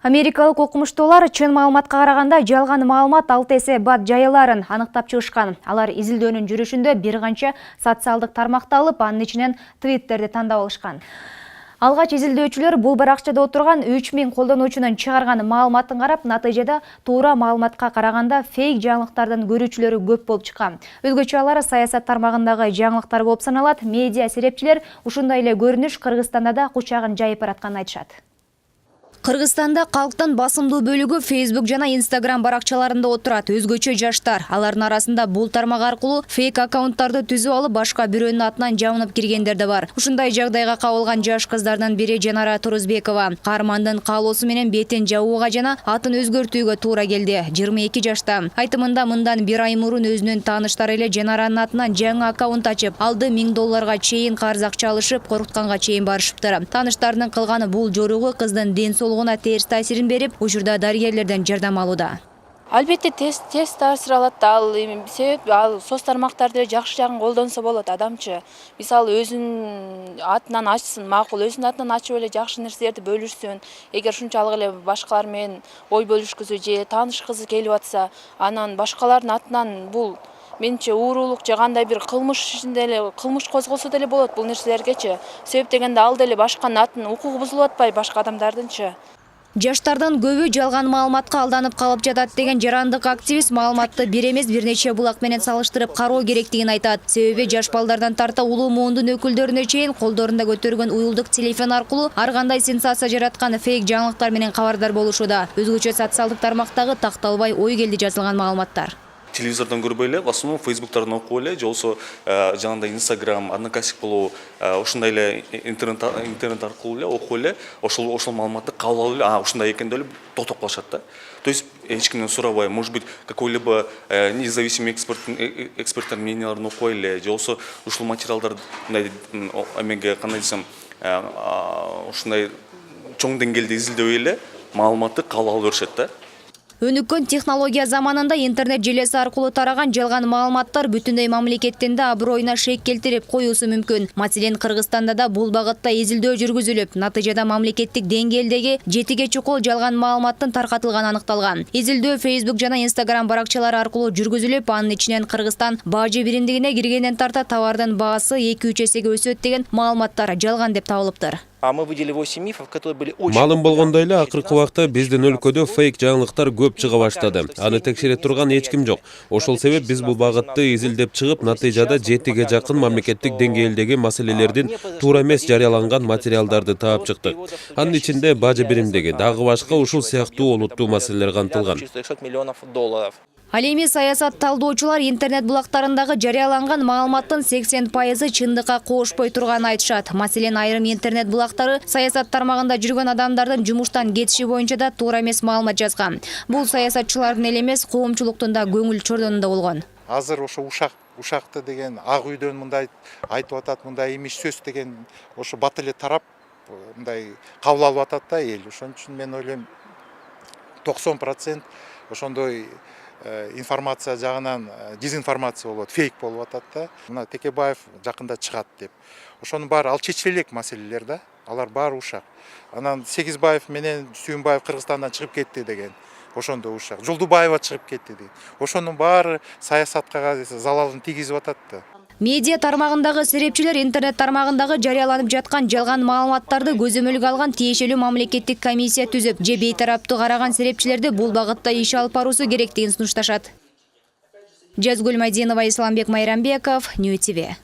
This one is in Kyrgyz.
Америкалық оқымыштылар чын маалыматқа қарағанда жалған маалымат 6 есе бат жайыларын анықтап чыгышкан. Алар изилдөөнүн жүрүшүндө бир канча социалдык тармакты алып, анын ичинен Twitter'ди тандап алышкан. Алгач изилдөөчүлөр бул баракчада отурган 3000 колдонуучунун чыгарган маалыматын карап, натыйжада туура маалыматка караганда фейк жаңылыктардын көрүүчүлөрү көп болуп чыккан. Өзгөчө алар саясат тармагындагы жаңылыктар болуп саналат. Медиа серепчилер ушундай эле көрүнүш Кыргызстанда да кучагын жайып баратканын айтышат. Кыргызстанда калктын басымдуу бөлүгү Facebook жана Instagram баракчаларында отурат. Өзгөчө жаштар. Алардын арасында бул тармак аркылуу фейк аккаунттарды түзүп алып, башка бирөөнүн атынан жабынып киргендер да бар. Ушундай жагдайга кабылган жаш кыздардын бири Жанара Турузбекова. Каармандын каалоосу менен бетин жабууга жана атын өзгөртүүгө туура келди. 22 жашта. Айтымында мындан бир ай мурун өзүнүн тааныштары эле Жанаранын атынан жаңы аккаунт ачып, алды $1000 чейин карыз акча алышып, коркутканга чейин барышыптыр. Тааныштарынын кылганы бул жоругу кыздын ден соолугуна терс таасирин берип, учурда дарыгерлерден жардам алууда. Албетте терс таасир алат да, себеп ал соц тармактарды эле жакшы жагын колдонсо болот адамчы. Мисалы өзүнүн атынан ачсын, макул, өзүнүн атынан ачып эле жакшы нерселерди бөлүшсүн. Эгер ушунчалык эле башкалар менен ой бөлүшкүсү же таанышкысы келип атса, анан башкалардын атынан бул менче уурулук же кандай бир кылмыш ичинде эле кылмыш козголсо деле болот бул нерселергечи. Себеп дегенде ал деле башканын атын укугу бузулуп атпайбы башка адамдардынчы. Жаштардын көбү жалган маалыматка алданып калып жатат деген жарандык активист маалыматты бир эмес бир нече булак менен салыштырып кароо керектигин айтат. Себеби жаш балдардан тарта улуу муундун өкүлдөрүнө чейин колдорунда көтөргөн уюлдук телефон аркылуу ар кандай сенсация жараткан фейк жаңылыктар менен кабардар болушууда. Өзгөчө социалдык тармактагы такталбай ой келди жазылган маалыматтар. Телевизордан көрбөй эле, в основном Facebooktардан окуп эле, же болсо жанагындай Instagram, Одноклассник болобу, ушундай эле интернет аркылуу эле окуп эле, ошол маалыматты кабыл алып эле, ушундай экен деп эле токтоп калышат да. То есть эч кимден сурабай, может быть, какой-либо независимый эксперттин мненияларын окуп эле, же болсо ушул материалдарды эмеге кандай десем, ушундай чоң деңгээлде изилдебей эле маалыматты кабыл алып беришет да. Өнүккөн технология заманында интернет желеси аркылуу тараган жалган маалыматтар бүтүндөй мамлекеттин да аброюна шек келтирип коюусу мүмкүн. Маселен, Кыргызстанда да бул багытта изилдөө жүргүзүлүп, натыйжада мамлекеттик деңгээлдеги 7 чукул жалган маалыматтын таркатылганы аныкталган. Изилдөө Facebook жана Instagram баракчалары аркылуу жүргүзүлүп, анын ичинен Кыргызстан бажы биримдигине киргенден тарта товардын баасы 2-3 эсеге өсөт деген маалыматтар жалган деп табылыптыр. Малым болгондой эле акыркы убакта биздин өлкөдө фейк жаңылыктар көп чыга баштады. Аны текшере турган эч ким жок. Ошол себеп биз бул багытты изилдеп чыгып, натыйжада 7ге жакын мамлекеттик деңгээлдеги маселелердин туура эмес жарыяланган материалдарды таап чыктык. Анын ичинде бажы биримдиги, дагы башка ушул сыяктуу олуттуу маселелер камтылган. Ал эми саясат талдоочулар интернет булактарындагы жарыяланган маалыматтын 80% чындыкка коошпой турганын айтышат. Маселен, айрым интернет булактары саясат тармагында жүргөн адамдардын жумуштан кетиши боюнча да туура эмес маалымат жазган. Бул саясатчылардын эле эмес, коомчулуктун да көңүл чордонунда болгон. Азыр ошо ушакты деген Ак үйдөн мындай айтып атат, мындай имиш сөз деген ошо бат эле тарап мындай кабыл алып атат да эл. Ошон үчүн мен ойлойм 90% ошондой информация жагынан дезинформация болот, фейк болуп атат да. Мына Текебаев жакында чыгат деп. Ошонун баары ал чечиле элек маселелер да. Алар баары ушак. Анан Сегизбаев менен Сүйүнбаев Кыргызстандан чыгып кетти деген. Ошондо ушак. Жолдубаева чыгып кетти деген. Ошонун баары саясатка залалын тийгизип атат да. Медиа тармагындагы серепчилер интернет тармагындагы жарыяланып жаткан жалган маалыматтарды көзөмөлгө алган тиешелүү мамлекеттик комиссия түзүп, же бейтараптуу караган серепчилерди бул багытта иш алып баруусу керектигин сунушташат. Жазгүл Майдинова, Исламбек Майрамбеков, Нью ТВ.